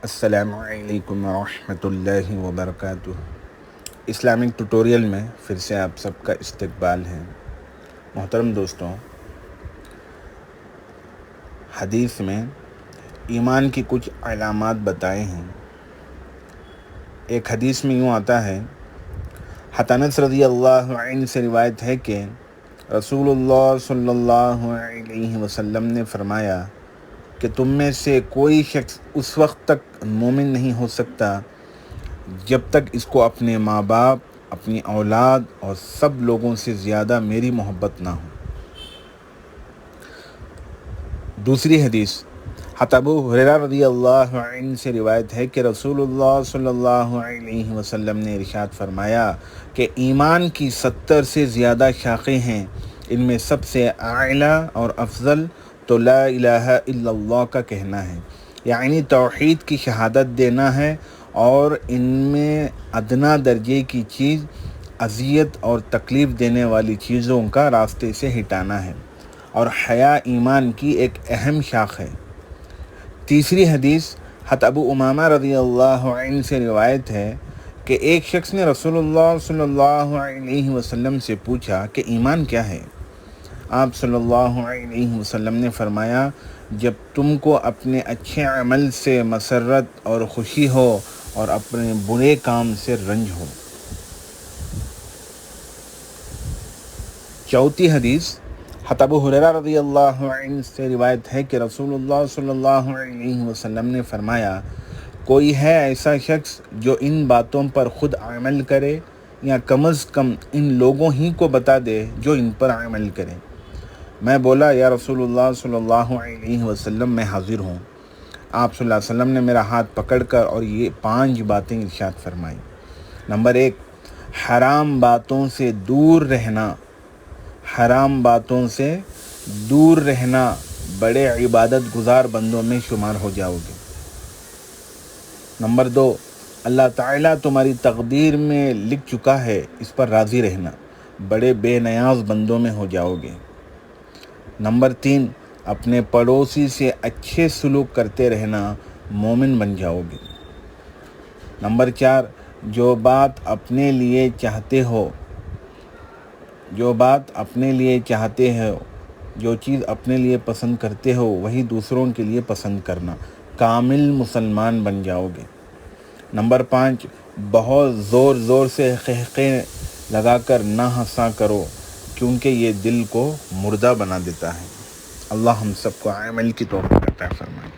السلام علیکم ورحمۃ اللہ وبرکاتہ۔ اسلامک ٹوٹوریل میں پھر سے آپ سب کا استقبال ہے۔ محترم دوستوں، حدیث میں ایمان کی کچھ علامات بتائے ہیں۔ ایک حدیث میں یوں آتا ہے، انس رضی اللہ عنہ سے روایت ہے کہ رسول اللہ صلی اللہ علیہ وسلم نے فرمایا کہ تم میں سے کوئی شخص اس وقت تک مومن نہیں ہو سکتا جب تک اس کو اپنے ماں باپ، اپنی اولاد اور سب لوگوں سے زیادہ میری محبت نہ ہو۔ دوسری حدیث ابو ہریرہ رضی اللہ عنہ سے روایت ہے کہ رسول اللہ صلی اللہ علیہ وسلم نے ارشاد فرمایا کہ ایمان کی 70 سے زیادہ شاخیں ہیں، ان میں سب سے اعلیٰ اور افضل تو لا الہ الا اللہ کا کہنا ہے، یعنی توحید کی شہادت دینا ہے، اور ان میں ادنا درجے کی چیز اذیت اور تکلیف دینے والی چیزوں کا راستے سے ہٹانا ہے، اور حیا ایمان کی ایک اہم شاخ ہے۔ تیسری حدیث ابو امامہ رضی اللہ عنہ سے روایت ہے کہ ایک شخص نے رسول اللہ صلی اللہ علیہ وسلم سے پوچھا کہ ایمان کیا ہے؟ آپ صلی اللہ علیہ وسلم نے فرمایا، جب تم کو اپنے اچھے عمل سے مسرت اور خوشی ہو اور اپنے برے کام سے رنج ہو۔ چوتھی حدیث ابو ہریرہ رضی اللہ عنہ سے روایت ہے کہ رسول اللہ صلی اللہ علیہ وسلم نے فرمایا، کوئی ہے ایسا شخص جو ان باتوں پر خود عمل کرے یا کم از کم ان لوگوں ہی کو بتا دے جو ان پر عمل کرے؟ میں بولا، یا رسول اللہ صلی اللہ علیہ وسلم، میں حاضر ہوں۔ آپ صلی اللہ علیہ وسلم نے میرا ہاتھ پکڑ کر اور یہ 5 باتیں ارشاد فرمائیں۔ نمبر 1، حرام باتوں سے دور رہنا۔ حرام باتوں سے دور رہنا، بڑے عبادت گزار بندوں میں شمار ہو جاؤ گے۔ نمبر 2، اللہ تعالیٰ تمہاری تقدیر میں لکھ چکا ہے، اس پر راضی رہنا، بڑے بے نیاز بندوں میں ہو جاؤ گے۔ نمبر 3، اپنے پڑوسی سے اچھے سلوک کرتے رہنا، مومن بن جاؤ گے۔ نمبر 4، جو بات اپنے لیے چاہتے ہو، جو چیز اپنے لیے پسند کرتے ہو وہی دوسروں کے لیے پسند کرنا، کامل مسلمان بن جاؤ گے۔ نمبر 5، بہت زور زور سے قہقہے لگا کر نہ ہنسا کرو، کیونکہ یہ دل کو مردہ بنا دیتا ہے۔ اللہ ہم سب کو عمل کی توفیق عطا فرمائے۔